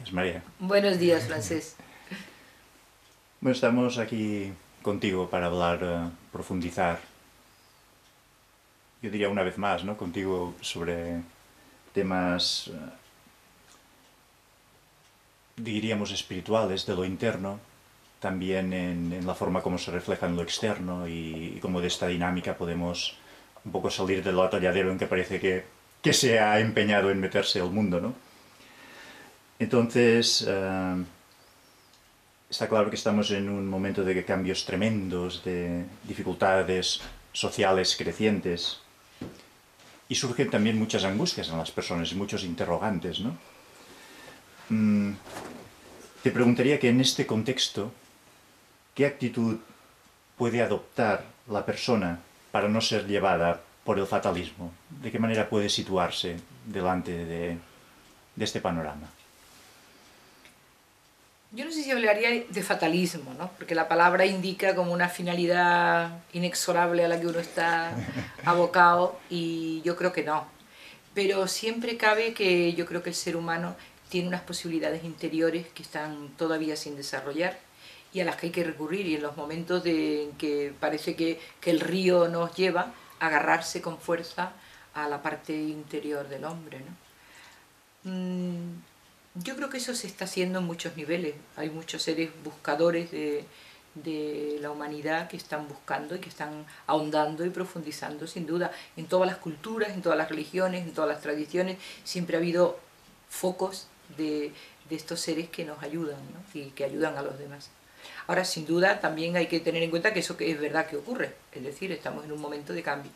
días, María. Buenos días, Francés. Bueno, estamos aquí contigo para hablar, profundizar, yo diría una vez más, ¿no? Contigo sobre temas, diríamos, espirituales de lo interno, también en la forma como se refleja en lo externo y cómo de esta dinámica podemos un poco salir del atolladero en que parece que se ha empeñado en meterse el mundo, ¿no? Entonces, está claro que estamos en un momento de cambios tremendos, de dificultades sociales crecientes, y surgen también muchas angustias en las personas y muchos interrogantes, ¿no? Te preguntaría que en este contexto, ¿qué actitud puede adoptar la persona para no ser llevada por el fatalismo? ¿De qué manera puede situarse delante de este panorama? Yo no sé si hablaría de fatalismo, ¿no? Porque la palabra indica como una finalidad inexorable a la que uno está abocado y yo creo que no. Pero siempre cabe que yo creo que el ser humano tiene unas posibilidades interiores que están todavía sin desarrollar y a las que hay que recurrir, y en los momentos en que parece que el río nos lleva a agarrarse con fuerza a la parte interior del hombre, ¿no? Yo creo que eso se está haciendo en muchos niveles. Hay muchos seres buscadores de la humanidad que están buscando y que están ahondando y profundizando, sin duda. En todas las culturas, en todas las religiones, en todas las tradiciones, siempre ha habido focos de estos seres que nos ayudan, ¿no? Y que ayudan a los demás. Ahora, sin duda, también hay que tener en cuenta que eso es verdad que ocurre. Es decir, estamos en un momento de cambio.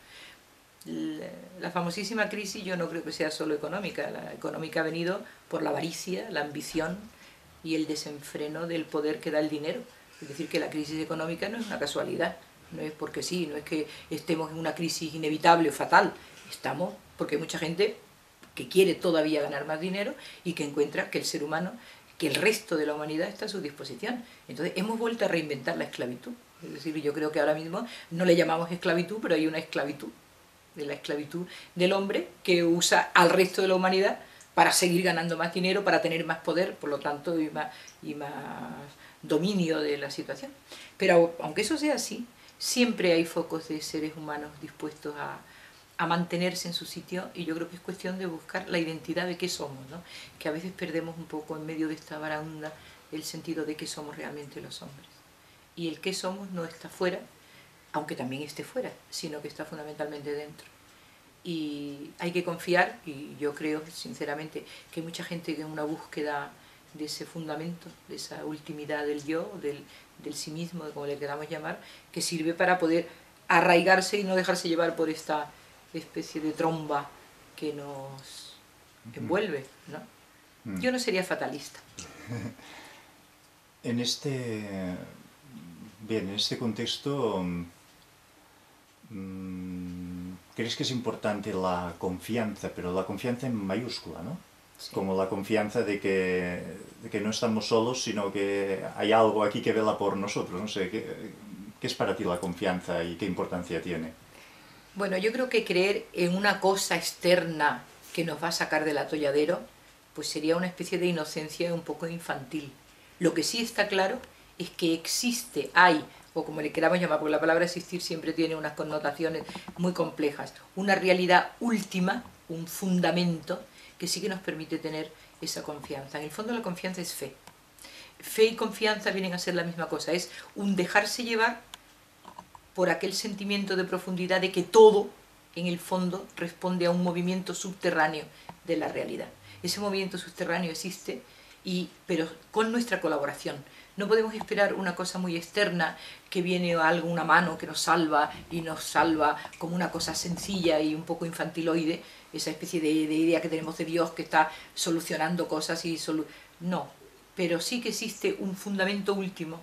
La famosísima crisis yo no creo que sea solo económica. La económica ha venido por la avaricia, la ambición y el desenfreno del poder que da el dinero. Es decir, que la crisis económica no es una casualidad, no es porque sí, no es que estemos en una crisis inevitable o fatal. Estamos porque hay mucha gente que quiere todavía ganar más dinero y que encuentra que el ser humano, que el resto de la humanidad está a su disposición. Entonces hemos vuelto a reinventar la esclavitud. Es decir, yo creo que ahora mismo no le llamamos esclavitud, pero hay una esclavitud, de la esclavitud del hombre que usa al resto de la humanidad para seguir ganando más dinero, para tener más poder, por lo tanto, y más dominio de la situación. Pero aunque eso sea así, siempre hay focos de seres humanos dispuestos a mantenerse en su sitio, y yo creo que es cuestión de buscar la identidad de qué somos, ¿no? Que a veces perdemos un poco en medio de esta baranda el sentido de qué somos realmente los hombres. Y el qué somos no está fuera, aunque también esté fuera, sino que está fundamentalmente dentro. Y hay que confiar, y yo creo sinceramente que hay mucha gente que en una búsqueda de ese fundamento, de esa ultimidad del yo, del sí mismo, de como le queramos llamar, que sirve para poder arraigarse y no dejarse llevar por esta especie de tromba que nos envuelve, ¿no? Yo no sería fatalista. En este, bien, en este contexto, ¿crees que es importante la confianza, pero la confianza en mayúscula, ¿no? Sí. Como la confianza de que no estamos solos, sino que hay algo aquí que vela por nosotros. No sé, ¿qué es para ti la confianza y qué importancia tiene? Bueno, yo creo que creer en una cosa externa que nos va a sacar del atolladero, pues sería una especie de inocencia un poco infantil. Lo que sí está claro es que existe, hay, o como le queramos llamar, porque la palabra existir siempre tiene unas connotaciones muy complejas, una realidad última, un fundamento que sí que nos permite tener esa confianza. En el fondo la confianza es fe. Fe y confianza vienen a ser la misma cosa, es un dejarse llevar por aquel sentimiento de profundidad de que todo, en el fondo, responde a un movimiento subterráneo de la realidad. Ese movimiento subterráneo existe, pero con nuestra colaboración. No podemos esperar una cosa muy externa, que viene algo, una mano que nos salva y nos salva como una cosa sencilla y un poco infantiloide, esa especie de idea que tenemos de Dios que está solucionando cosas no, pero sí que existe un fundamento último,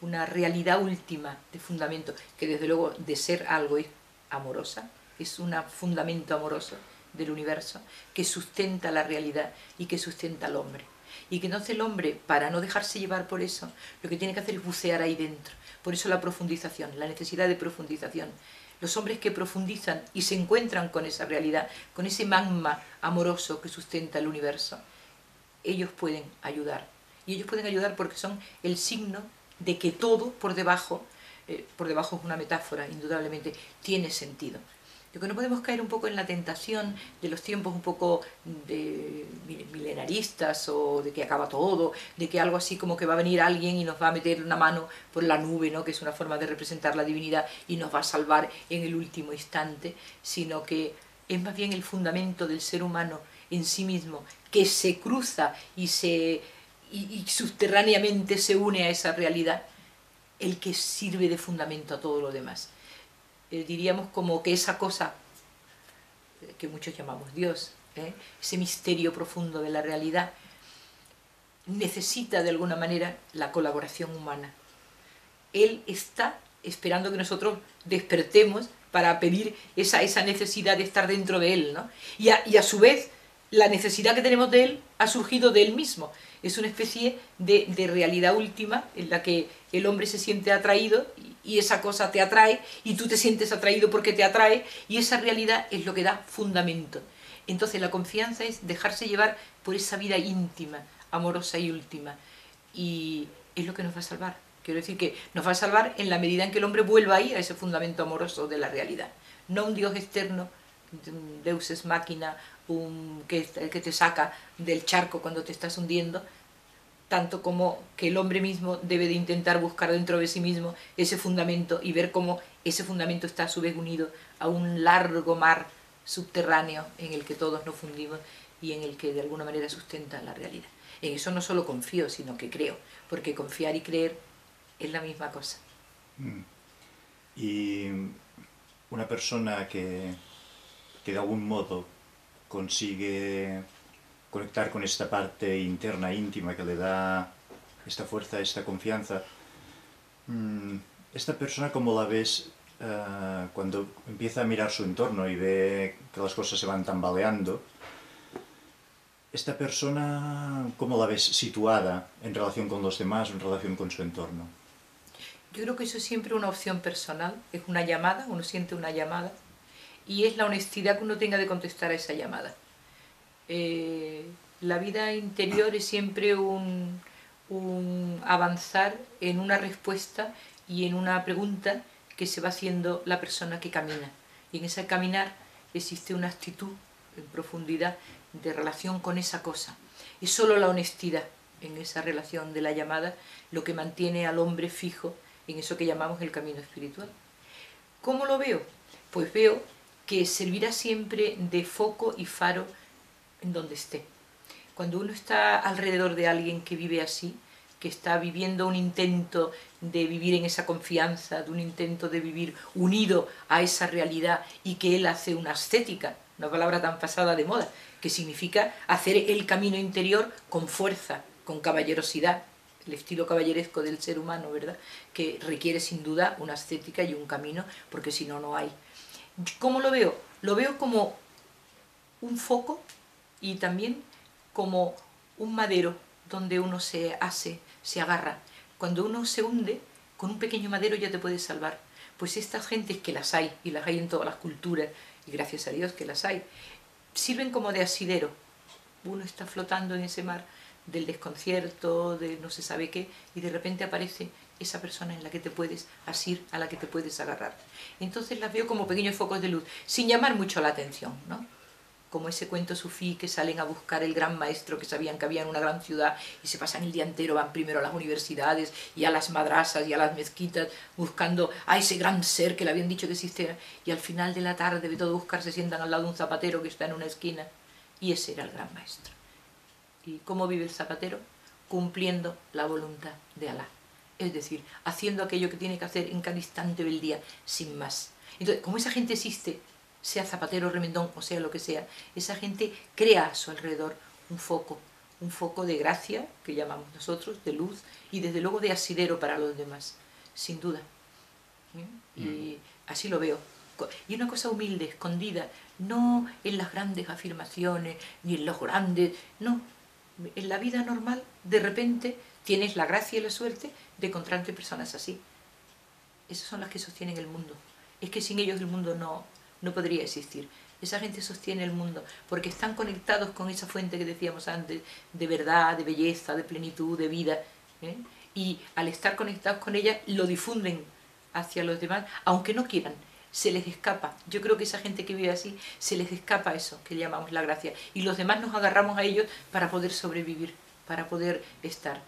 una realidad última de fundamento, que desde luego de ser algo es amorosa, es un fundamento amoroso del universo que sustenta la realidad y que sustenta al hombre. Y que entonces el hombre, para no dejarse llevar por eso, lo que tiene que hacer es bucear ahí dentro. Por eso la profundización, la necesidad de profundización. Los hombres que profundizan y se encuentran con esa realidad, con ese magma amoroso que sustenta el universo, ellos pueden ayudar. Y ellos pueden ayudar porque son el signo de que todo por debajo es una metáfora, indudablemente, tiene sentido. Lo que no podemos caer un poco en la tentación de los tiempos un poco de milenaristas o de que acaba todo, de que algo así como que va a venir alguien y nos va a meter una mano por la nube, ¿no? Que es una forma de representar la divinidad y nos va a salvar en el último instante, sino que es más bien el fundamento del ser humano en sí mismo que se cruza y subterráneamente se une a esa realidad, el que sirve de fundamento a todo lo demás. Diríamos como que esa cosa que muchos llamamos Dios, ese misterio profundo de la realidad, necesita de alguna manera la colaboración humana. Él está esperando que nosotros despertemos para pedir esa necesidad de estar dentro de Él, ¿no? Y a su vez, la necesidad que tenemos de Él ha surgido de Él mismo. Es una especie de realidad última en la que el hombre se siente atraído y esa cosa te atrae y tú te sientes atraído porque te atrae y esa realidad es lo que da fundamento. Entonces la confianza es dejarse llevar por esa vida íntima, amorosa y última, y es lo que nos va a salvar. Quiero decir que nos va a salvar en la medida en que el hombre vuelva ahí a ese fundamento amoroso de la realidad. No un Dios externo, un Deus ex machina, que te saca del charco cuando te estás hundiendo, tanto como que el hombre mismo debe de intentar buscar dentro de sí mismo ese fundamento y ver cómo ese fundamento está a su vez unido a un largo mar subterráneo en el que todos nos fundimos y en el que de alguna manera sustenta la realidad. En eso no solo confío, sino que creo, porque confiar y creer es la misma cosa. Y una persona que de algún modo consigue conectar con esta parte interna, íntima, que le da esta fuerza, esta confianza, esta persona, ¿cómo la ves cuando empieza a mirar su entorno y ve que las cosas se van tambaleando? ¿Esta persona cómo la ves situada en relación con los demás o en relación con su entorno? Yo creo que eso es siempre una opción personal, es una llamada, uno siente una llamada y es la honestidad que uno tenga de contestar a esa llamada. La vida interior es siempre un avanzar en una respuesta y en una pregunta que se va haciendo la persona que camina. Y en ese caminar existe una actitud en profundidad de relación con esa cosa. Es solo la honestidad en esa relación de la llamada lo que mantiene al hombre fijo en eso que llamamos el camino espiritual. ¿Cómo lo veo? Pues veo que servirá siempre de foco y faro en donde esté. Cuando uno está alrededor de alguien que vive así, que está viviendo un intento de vivir en esa confianza, de un intento de vivir unido a esa realidad y que él hace una ascética, una palabra tan pasada de moda, que significa hacer el camino interior con fuerza, con caballerosidad, el estilo caballeresco del ser humano, ¿verdad? Que requiere sin duda una ascética y un camino, porque si no, no hay. ¿Cómo lo veo? Lo veo como un foco y también como un madero donde uno se agarra. Cuando uno se hunde, con un pequeño madero ya te puedes salvar. Pues estas gentes, que las hay, y las hay en todas las culturas, y gracias a Dios que las hay, sirven como de asidero. Uno está flotando en ese mar del desconcierto, de no se sabe qué, y de repente aparece esa persona en la que te puedes asir, a la que te puedes agarrar. Entonces las veo como pequeños focos de luz, sin llamar mucho la atención, ¿no? Como ese cuento sufí que salen a buscar el gran maestro que sabían que había en una gran ciudad y se pasan el día entero, van primero a las universidades y a las madrasas y a las mezquitas buscando a ese gran ser que le habían dicho que existía, y al final de la tarde de todo buscar se sientan al lado de un zapatero que está en una esquina, y ese era el gran maestro. ¿Y cómo vive el zapatero? Cumpliendo la voluntad de Alá, es decir, haciendo aquello que tiene que hacer en cada instante del día, sin más. Entonces, como esa gente existe, sea zapatero, remendón o sea lo que sea, esa gente crea a su alrededor un foco de gracia, que llamamos nosotros, de luz, y desde luego de asidero para los demás, sin duda. Y así lo veo. Y una cosa humilde, escondida, no en las grandes afirmaciones, ni en los grandes, no. En la vida normal, de repente, tienes la gracia y la suerte de encontrarte personas así. Esas son las que sostienen el mundo. Es que sin ellos el mundo no podría existir. esa gente sostiene el mundo, porque están conectados con esa fuente que decíamos antes, de verdad, de belleza, de plenitud, de vida, ¿eh? Y al estar conectados con ella, lo difunden hacia los demás, aunque no quieran, se les escapa. Yo creo que esa gente que vive así, se les escapa eso, que llamamos la gracia, y los demás nos agarramos a ellos para poder sobrevivir, para poder estar.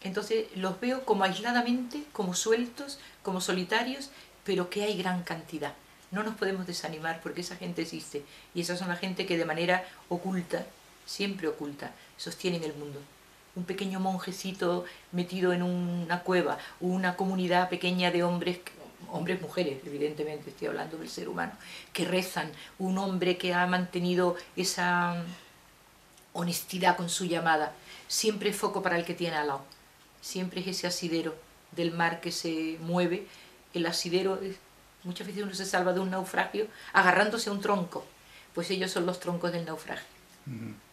Entonces los veo como aisladamente, como sueltos, como solitarios, pero que hay gran cantidad. No nos podemos desanimar porque esa gente existe. Y esas son la gente que de manera oculta, siempre oculta, sostienen el mundo. Un pequeño monjecito metido en una cueva, una comunidad pequeña de hombres, hombres, mujeres, evidentemente, estoy hablando del ser humano, que rezan, un hombre que ha mantenido esa honestidad con su llamada, siempre foco para el que tiene al lado. Siempre es ese asidero del mar que se mueve. El asidero, muchas veces uno se salva de un naufragio agarrándose a un tronco, pues ellos son los troncos del naufragio.